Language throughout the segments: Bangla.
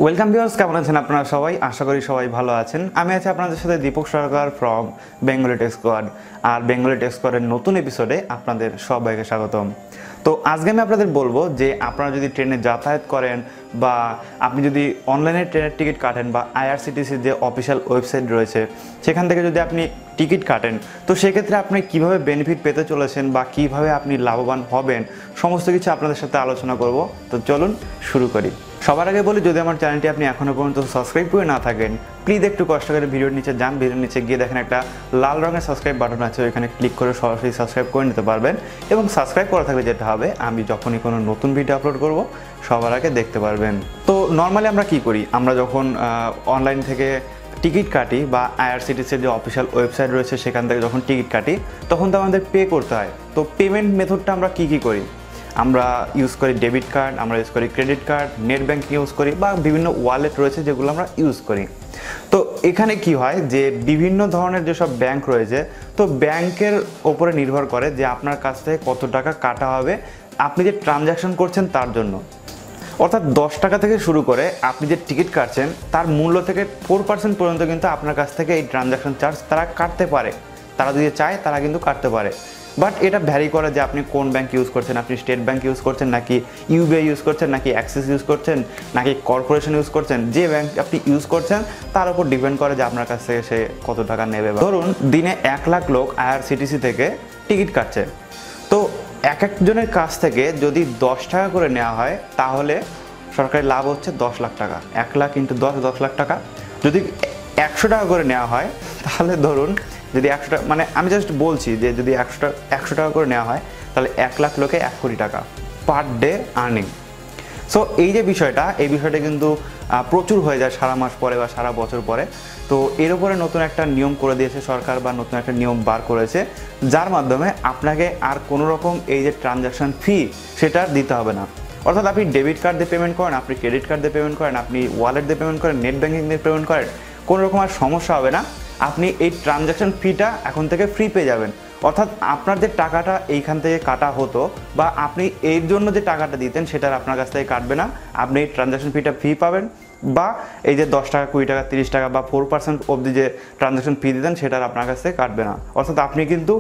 ওয়েলকাম ভিউয়ার্স, কেমন আছেন আপনারা সবাই? আশা করি সবাই ভালো আছেন। আমি আছি আপনাদের সাথে Dipak Sarkar from Bengali tech squad. আর বেঙ্গলি টেক স্কোয়াডের নতুন এপিসোডে আপনাদের সবাইকে স্বাগতম। তো আজকে আমি আপনাদের বলবো যে আপনারা যদি ট্রেনে যাতায়াত করেন বা আপনি যদি অনলাইনে ট্রেনের টিকিট কাটেন বা আইআরসিটিসির যে অফিসিয়াল ওয়েবসাইট রয়েছে সেখান থেকে যদি আপনি টিকিট কাটেন, তো সেক্ষেত্রে আপনি কিভাবে বেনিফিট পেতে চলেছেন বা কিভাবে আপনি লাভবান হবেন সমস্ত কিছু আপনাদের সাথে আলোচনা করব। তো চলুন শুরু করি। সবার আগে বলি, যদি আমার চ্যানেলটি আপনি এখনও পর্যন্ত সাবস্ক্রাইব করে না থাকেন, প্লিজ একটু কষ্ট করে ভিডিওর নিচে যান। ভিডিওর নিচে গিয়ে দেখেন একটা লাল রঙের সাবস্ক্রাইব বাটন আছে, ওইখানে ক্লিক করে সরাসরি সাবস্ক্রাইব করে নিতে পারবেন। এবং সাবস্ক্রাইব করা থাকলে যেটা হবে, আমি যখনই কোনো নতুন ভিডিও আপলোড করব সবার আগে দেখতে পারবেন। তো নর্মালি আমরা কি করি, আমরা যখন অনলাইন থেকে টিকিট কাটি বা আইআরসিটিসির যে অফিসিয়াল ওয়েবসাইট রয়েছে সেখান থেকে যখন টিকিট কাটি তখন তো আমাদের পে করতে হয়। তো পেমেন্ট মেথডটা আমরা কী করি, আমরা ইউজ করি ডেবিট কার্ড, আমরা ইউজ করি credit card, net banking use করি বা বিভিন্ন ওয়ালেট রয়েছে যেগুলো আমরা ইউজ করি। তো এখানে কি হয় যে বিভিন্ন ধরনের যেসব ব্যাংক রয়েছে, তো ব্যাংকের ওপরে নির্ভর করে যে আপনার কাছ থেকে কত টাকা কাটা হবে আপনি যে ট্রানজ্যাকশন করছেন তার জন্য। অর্থাৎ 10 টাকা থেকে শুরু করে আপনি যে টিকিট কাটছেন তার মূল্য থেকে 4% পর্যন্ত কিন্তু আপনার কাছ থেকে এই ট্রানজ্যাকশন চার্জ তারা কাটতে পারে। তারা যদি চায় তারা কিন্তু কাটতে পারে, বাট এটা ভ্যারি করে যে আপনি কোন ব্যাংক ইউজ করছেন। আপনি স্টেট ব্যাংক ইউজ করছেন নাকি ইউবিআই ইউজ করছেন নাকি অ্যাক্সিস ইউজ করছেন নাকি কর্পোরেশন ইউজ করছেন, যে ব্যাংক আপনি ইউজ করছেন তার উপর ডিপেন্ড করে যে আপনার কাছ থেকে সে কত টাকা নেবে। ধরুন দিনে 1 লাখ লোক আইআরসিটিসি থেকে টিকিট কাটছে, তো এক একজনের কাছ থেকে যদি 10 টাকা করে নেওয়া হয় তাহলে সরকারি লাভ হচ্ছে 10 লাখ টাকা। 1 লাখ ইন্টু 10 লাখ টাকা। যদি 100 টাকা করে নেওয়া হয় তাহলে ধরুন, যদি 100 টাকা, মানে আমি জাস্ট বলছি যে যদি 100 টাকা করে নেওয়া হয় তাহলে 1 লাখ লোকে 1 কোটি টাকা পার ডে আর্নিং। সো এই যে বিষয়টা, এই বিষয়টা কিন্তু প্রচুর হয়ে যায় সারা মাস পরে বা সারা বছর পরে। তো এর উপরে নতুন একটা নিয়ম করে দিয়েছে সরকার বা নতুন একটা নিয়ম বার করেছে, যার মাধ্যমে আপনাকে আর কোনো রকম এই যে ট্রানজ্যাকশন ফি সেটা দিতে হবে না। অর্থাৎ আপনি ডেবিট কার্ড দিয়ে পেমেন্ট করেন, আপনি ক্রেডিট কার্ড দিয়ে পেমেন্ট করেন, আপনি ওয়ালেট দিয়ে পেমেন্ট করেন, নেট ব্যাঙ্কিং দিয়ে পেমেন্ট করেন, কোনো রকম আর সমস্যা হবে না। আপনি এই ট্রানজ্যাকশন ফিটা এখন থেকে ফ্রি পেয়ে যাবেন। অর্থাৎ আপনার যে টাকাটা এইখান থেকে কাটা হতো বা আপনি এর জন্য যে টাকাটা দিতেন সেটার আপনার কাছ থেকে কাটবে না। আপনি এই ট্রানজ্যাকশন ফিটা ফ্রি পাবেন, বা এই যে 10 টাকা 20 টাকা 30 টাকা বা 4% অবধি যে ট্রানজ্যাকশন ফি দিতেন সেটার আপনার কাছ থেকে কাটবে না। অর্থাৎ আপনি কিন্তু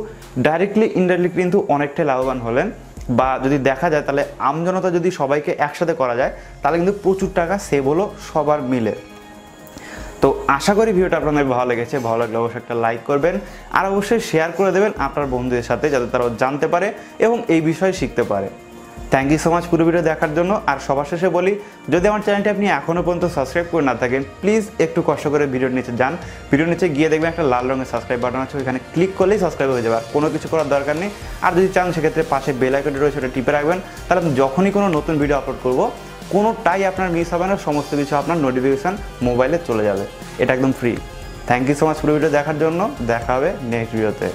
ডাইরেক্টলি ইনডাইরেক্টলি কিন্তু অনেকটাই লাভবান হলেন। বা যদি দেখা যায় তাহলে আমজনতা যদি সবাইকে একসাথে করা যায় তাহলে কিন্তু প্রচুর টাকা সেভ হলো সবার মিলে। তো আশা করি ভিডিওটা আপনাদের ভালো লেগেছে। ভালো লাগলে অবশ্যই একটা লাইক করবেন আর অবশ্যই শেয়ার করে দেবেন আপনার বন্ধুদের সাথে, যাতে তারাও জানতে পারে এবং এই বিষয়ে শিখতে পারে। থ্যাংক ইউ সো মাচ পুরো ভিডিও দেখার জন্য। আর সবার শেষে বলি, যদি আমার চ্যানেলটি আপনি এখনও পর্যন্ত সাবস্ক্রাইব করে না থাকেন, প্লিজ একটু কষ্ট করে ভিডিওর নিচে যান। ভিডিওর নিচে গিয়ে দেখবেন একটা লাল রঙের সাবস্ক্রাইব বাটন আছে, ওইখানে ক্লিক করলেই সাবস্ক্রাইব হয়ে যাবে। আর কোনো কিছু করার দরকার নেই। আর যদি চান সেক্ষেত্রে পাশে বেল আইকনটি রয়েছে, ওটা টিপে রাখবেন, তাহলে যখনই কোনো নতুন ভিডিও আপলোড করব কোনোটাই আপনার মিস হবে না, সমস্ত কিছু আপনার নোটিফিকেশান মোবাইলে চলে যাবে। এটা একদম free. Thank you so much পুরো ভিডিও দেখার জন্য। দেখা হবে নেক্সট ভিডিওতে।